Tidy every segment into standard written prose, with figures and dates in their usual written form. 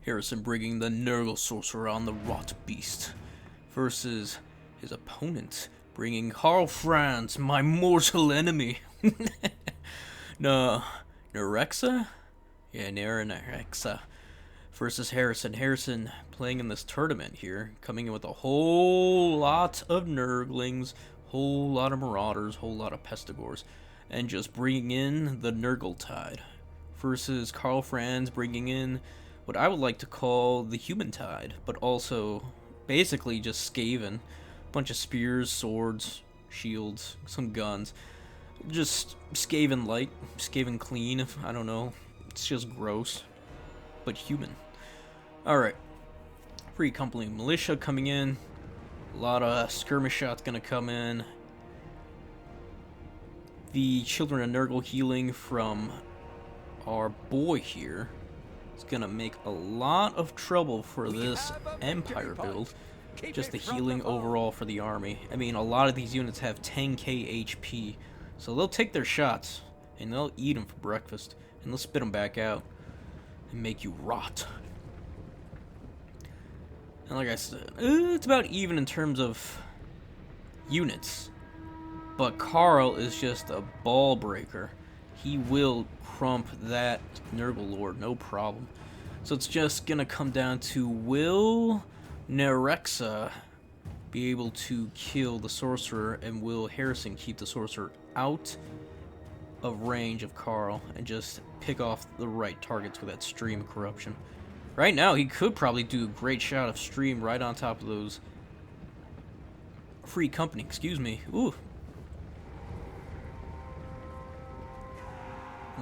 Harrison bringing the Nurgle sorcerer on the Rot Beast versus his opponent bringing Karl Franz, my mortal enemy. No, Nerexa? Yeah, Nerexa versus Harrison. Harrison playing in this tournament here, coming in with a whole lot of Nurglings, whole lot of Marauders, whole lot of Pestigors, and just bringing in the Nurgle Tide versus Karl Franz bringing in what I would like to call the Human Tide, but also basically just Skaven. Bunch of spears, swords, shields, some guns. Just Skaven light, Skaven clean, I don't know. It's just gross, but human. Alright. Free Company Militia coming in. A lot of skirmish shots gonna come in. The Children of Nurgle healing from our boy here is gonna make a lot of trouble for this Empire build. Just the healing overall for the army. I mean, a lot of these units have 10k HP, so they'll take their shots and they'll eat them for breakfast, and they'll spit them back out and make you rot. And like I said, it's about even in terms of units, but Karl is just a ball breaker. He will crump that Nurgle Lord, no problem. So it's just gonna come down to, will Nerexa be able to kill the sorcerer, and will Harrison keep the sorcerer out of range of Karl and just pick off the right targets with that stream corruption? Right now, he could probably do a great shot of stream right on top of those Free Company, excuse me. Ooh.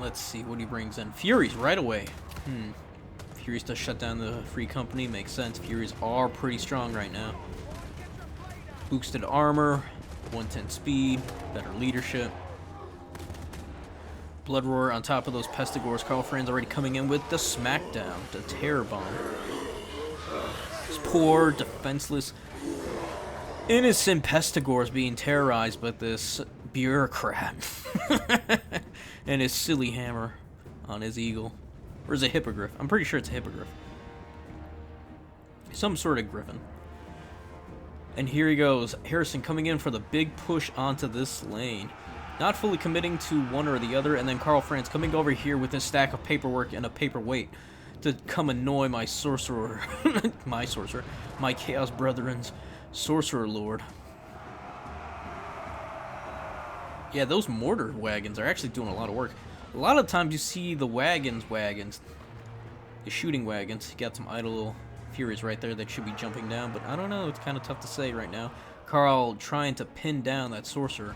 Let's see what he brings in. Furies right away. Furies to shut down the Free Company, makes sense. Furies are pretty strong right now. Boosted armor, 110 speed, better leadership. Blood Roar on top of those Pestigors. Karl Franz already coming in with the smackdown, the terror bomb. This poor, defenseless, innocent Pestigors being terrorized by this bureaucrat and his silly hammer on his eagle. Or is it a hippogriff? I'm pretty sure it's a hippogriff. Some sort of griffin. And here he goes. Harrison coming in for the big push onto this lane. Not fully committing to one or the other. And then Karl Franz coming over here with his stack of paperwork and a paperweight to come annoy my sorcerer. My sorcerer. My Chaos Brethren's sorcerer lord. Yeah, those mortar wagons are actually doing a lot of work. A lot of times you see the wagons, the shooting wagons. You got some idle little Furies right there that should be jumping down, but I don't know. It's kind of tough to say right now. Karl trying to pin down that sorcerer.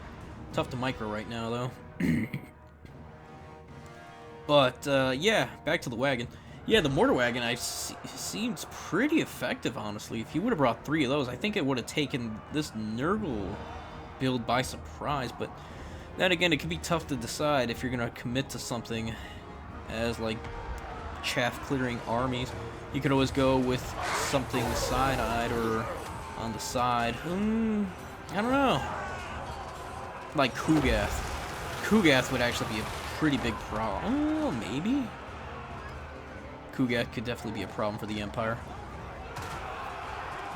Tough to micro right now, though. But, yeah, back to the wagon. Yeah, the mortar wagon seems pretty effective, honestly. If he would have brought 3 of those, I think it would have taken this Nurgle build by surprise, but then again, it can be tough to decide if you're going to commit to something as, like, chaff-clearing armies. You could always go with something side-eyed or on the side. I don't know. Like Kugath. Kugath would actually be a pretty big problem. Oh, maybe? Kugath could definitely be a problem for the Empire.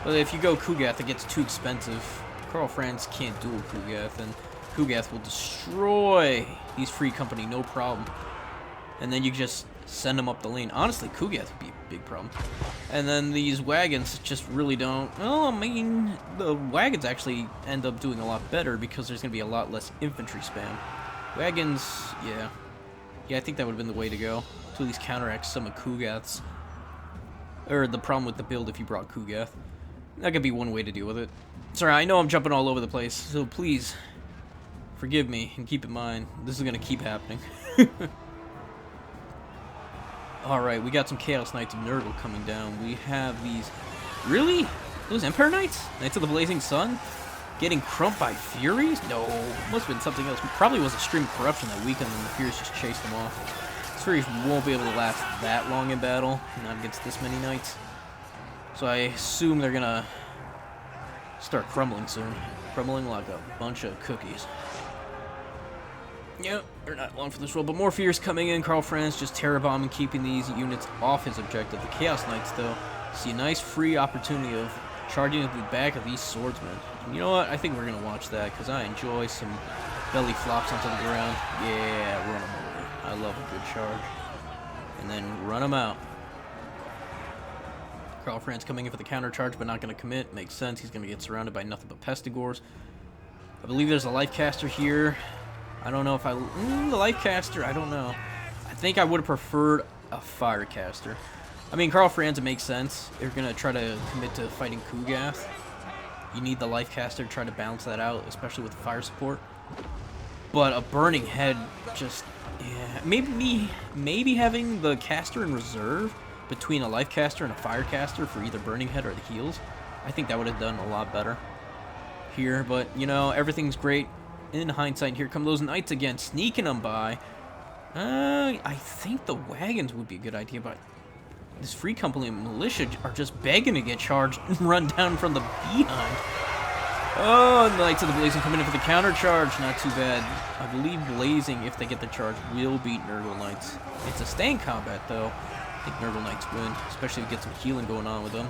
But if you go Kugath, it gets too expensive. Karl Franz can't duel Kugath, and Kugath will destroy these Free Company, no problem. And then you just send them up the lane. Honestly, Kugath would be a big problem. And then these wagons just really don't... Well, I mean, the wagons actually end up doing a lot better because there's going to be a lot less infantry spam. Wagons, yeah. Yeah, I think that would have been the way to go. To at least counteract some of Kugath's... Or the problem with the build if you brought Kugath. That could be one way to deal with it. Sorry, I know I'm jumping all over the place, so please forgive me and keep in mind, this is going to keep happening. Alright, we got some Chaos Knights of Nurgle coming down. We have these... Really? Those Empire Knights? Knights of the Blazing Sun? Getting crumped by Furies? No, must have been something else. Probably was a stream of corruption that weakened and the Furies just chased them off. These Furies won't be able to last that long in battle, not against this many Knights. So I assume they're gonna start crumbling soon. Crumbling like a bunch of cookies. Yep, they're not long for this role, but more fears coming in. Karl Franz just terror bombing, keeping these units off his objective. The Chaos Knights, though, see a nice free opportunity of charging at the back of these swordsmen. And you know what? I think we're going to watch that, because I enjoy some belly flops onto the ground. Yeah, run them over. I love a good charge. And then run them out. Karl Franz coming in for the counter charge, but not going to commit. Makes sense. He's going to get surrounded by nothing but pestigores. I believe there's a life caster here. I don't know if the life caster, I don't know. I think I would have preferred a fire caster. I mean, Karl Franz, it makes sense. If you're going to try to commit to fighting Kugath, you need the life caster to try to balance that out, especially with fire support. But a burning head just, yeah, maybe having the caster in reserve between a life caster and a fire caster for either burning head or the heals, I think that would have done a lot better here. But, you know, everything's great. In hindsight, here come those knights again, sneaking them by. I think the wagons would be a good idea, but this Free Company militia are just begging to get charged and run down from the behind. Oh, and the Knights of the Blazing coming in for the counter charge. Not too bad. I believe Blazing, if they get the charge, will beat Nurgle Knights. It's a staying combat, though. I think Nurgle Knights win, especially if we get some healing going on with them.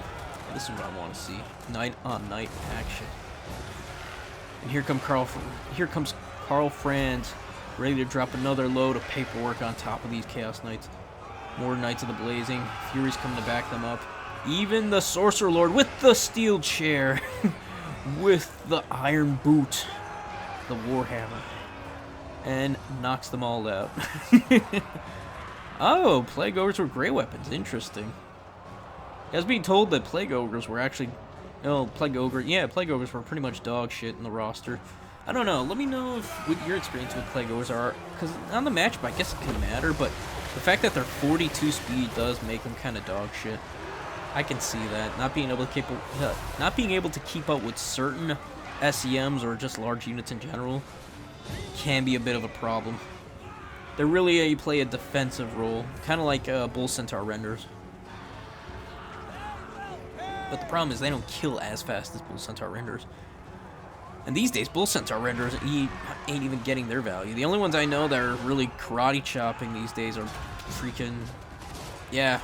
This is what I want to see. Knight-on-knight action. And here comes Karl Franz, ready to drop another load of paperwork on top of these Chaos Knights. More Knights of the Blazing. Furies coming to back them up. Even the Sorcerer Lord with the steel chair, with the iron boot, the Warhammer, and knocks them all out. Oh, Plague Ogres were great weapons. Interesting. I was being told that Plague Ogres were actually... Oh, Plague Ogres were pretty much dog shit in the roster. I don't know. Let me know what your experience with Plague Ogres are. Because on the match, I guess it can matter, but the fact that they're 42 speed does make them kind of dog shit. I can see that. Not being able to keep up with certain SEMs or just large units in general can be a bit of a problem. They're really play a defensive role, kind of like Bull Centaur renders. But the problem is they don't kill as fast as Bull Centaur renders. And these days, Bull Centaur renders ain't even getting their value. The only ones I know that are really karate chopping these days are freaking, yeah,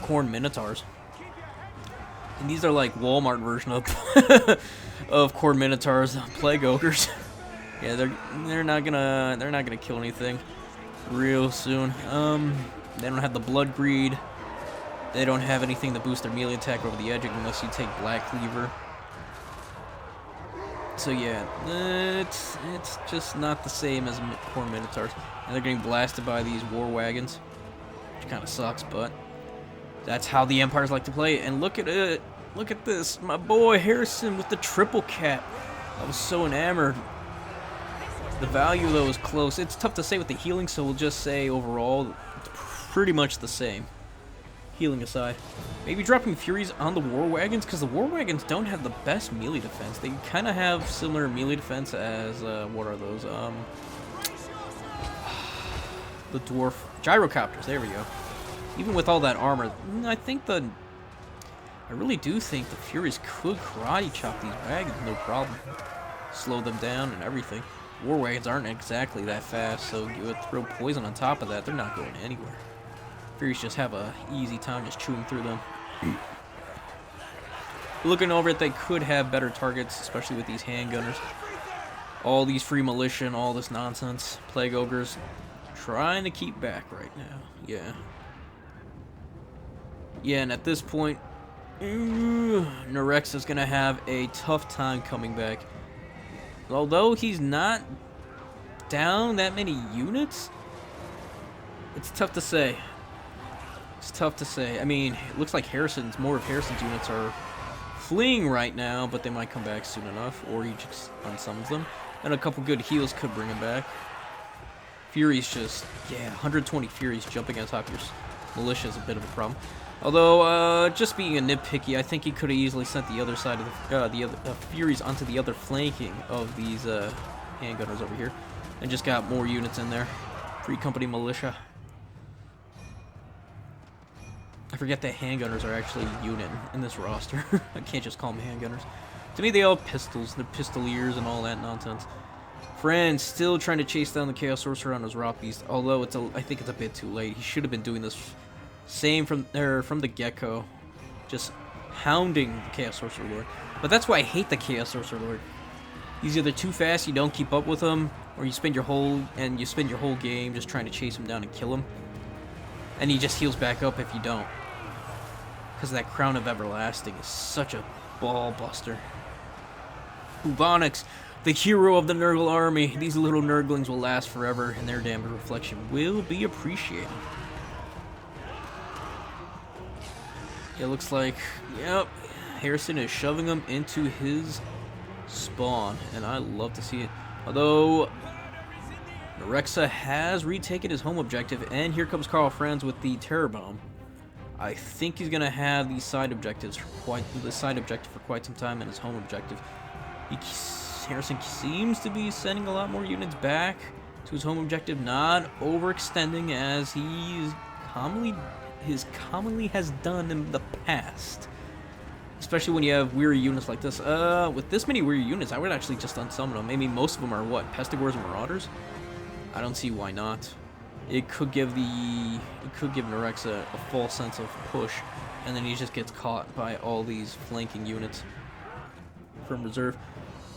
Corn Minotaurs. And these are like Walmart version of Corn Minotaurs, Plague Ogres. Yeah, they're not gonna kill anything real soon. They don't have the Blood Greed. They don't have anything to boost their melee attack over the edge unless you take Black Cleaver. So yeah, it's just not the same as Corn Minotaurs. And they're getting blasted by these war wagons, which kind of sucks, but that's how the Empires like to play it. And look at it. Look at this. My boy Harrison with the triple cap. I was so enamored. The value, though, is close. It's tough to say with the healing, so we'll just say overall it's pretty much the same. Healing aside. Maybe dropping Furies on the War Wagons, because the War Wagons don't have the best melee defense. They kind of have similar melee defense as, what are those? The Dwarf Gyrocopters, there we go. Even with all that armor, I really do think the Furies could karate chop these wagons, no problem. Slow them down and everything. War Wagons aren't exactly that fast, so you would throw poison on top of that, they're not going anywhere. Furies just have a easy time just chewing through them. Looking over it, they could have better targets, especially with these handgunners. All these free militia and all this nonsense. Plague Ogres trying to keep back right now. Yeah. Yeah, and at this point, Norex is going to have a tough time coming back. Although he's not down that many units, it's tough to say. It's tough to say. I mean, it looks like more of Harrison's units are fleeing right now, but they might come back soon enough, or he just unsummons them. And a couple good heals could bring him back. Fury's just, yeah, 120 Furies jumping on top of your militia is a bit of a problem. Although, just being a nitpicky, I think he could have easily sent the other side of the Furies onto the other flanking of these handgunners over here, and just got more units in there. Free Company militia. I forget that handgunners are actually a unit in this roster. I can't just call them handgunners. To me, they all have pistols, they're pistoliers and all that nonsense. Fran still trying to chase down the Chaos Sorcerer on his Rock Beast, although I think it's a bit too late. He should have been doing this same from the get-go, just hounding the Chaos Sorcerer Lord. But that's why I hate the Chaos Sorcerer Lord. He's either too fast, you don't keep up with him, or you spend your whole game just trying to chase him down and kill him. And he just heals back up if you don't. Because that Crown of Everlasting is such a ball buster. Bubonics, the hero of the Nurgle army. These little Nurglings will last forever, and their damage reflection will be appreciated. It looks like, yep, Harrison is shoving them into his spawn, and I love to see it. Although Nerexa has retaken his home objective, and here comes Carl Franz with the Terror Bomb. I think he's gonna have these side objectives for quite some time, and his home objective. Harrison seems to be sending a lot more units back to his home objective, not overextending as he commonly has done in the past. Especially when you have weary units like this. With this many weary units, I would actually just unsummon them. Maybe most of them are what? Pestigores and Marauders? I don't see why not. It could give Nerexa a false sense of push, and then he just gets caught by all these flanking units from reserve.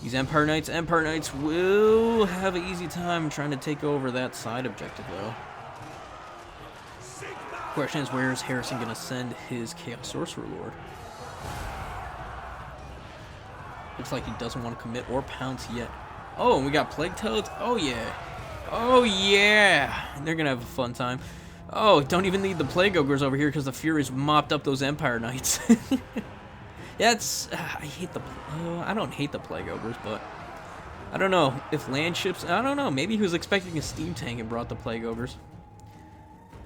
These Empire Knights will have an easy time trying to take over that side objective, though. Question is, where is Harrison gonna send his Chaos Sorcerer Lord? Looks like he doesn't want to commit or pounce yet. Oh, and we got Plague Toads? Oh, yeah. Oh, yeah. They're going to have a fun time. Oh, don't even need the Plague Ogres over here because the Furies mopped up those Empire Knights. Yeah, I don't hate the Plague Ogres, but I don't know. If land ships, I don't know. Maybe he was expecting a steam tank and brought the Plague Ogres.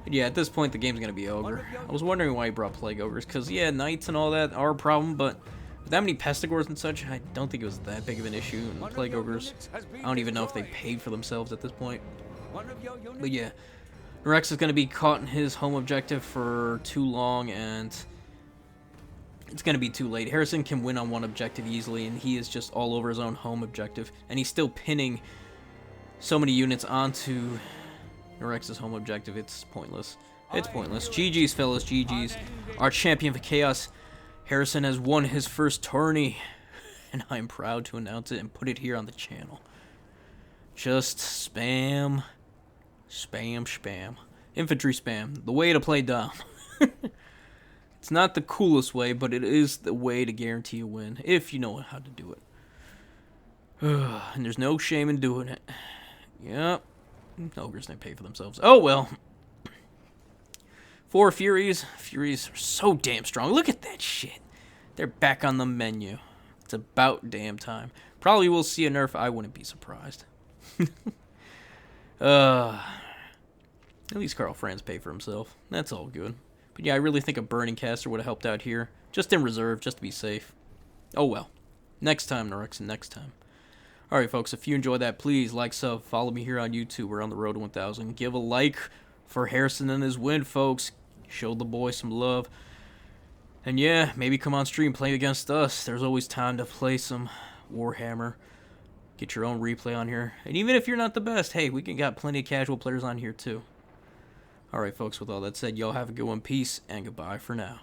But yeah, at this point, the game's going to be Ogre. I was wondering why he brought Plague Ogres because, yeah, Knights and all that are a problem, but with that many Pestigores and such, I don't think it was that big of an issue. And the Plague Ogres, I don't even know if they paid for themselves at this point. But yeah, Rex is going to be caught in his home objective for too long, and it's going to be too late. Harrison can win on one objective easily, and he is just all over his own home objective. And he's still pinning so many units onto Rex's home objective. It's pointless. It's pointless. GG's, fellas. GG's. Our champion for Chaos, Harrison, has won his first tourney, and I'm proud to announce it and put it here on the channel. Just spam, spam, spam. Infantry spam. The way to play Dom. It's not the coolest way, but it is the way to guarantee a win, if you know how to do it. And there's no shame in doing it. Yep. Ogres, they pay for themselves. Oh, well. 4 Furies. Furies are so damn strong. Look at that shit. They're back on the menu. It's about damn time. Probably will see a nerf. I wouldn't be surprised. At least Carl Franz paid for himself. That's all good. But yeah, I really think a Burning Caster would have helped out here. Just in reserve, just to be safe. Oh well. Next time, Norexon, next time. Alright, folks, if you enjoyed that, please like, sub, follow me here on YouTube. We're on the road to 1,000. Give a like for Harrison and his win, folks. Show the boy some love. And yeah, maybe come on stream, play against us. There's always time to play some Warhammer. Get your own replay on here. And even if you're not the best, hey, we can got plenty of casual players on here too. Alright, folks, with all that said, y'all have a good one. Peace, and goodbye for now.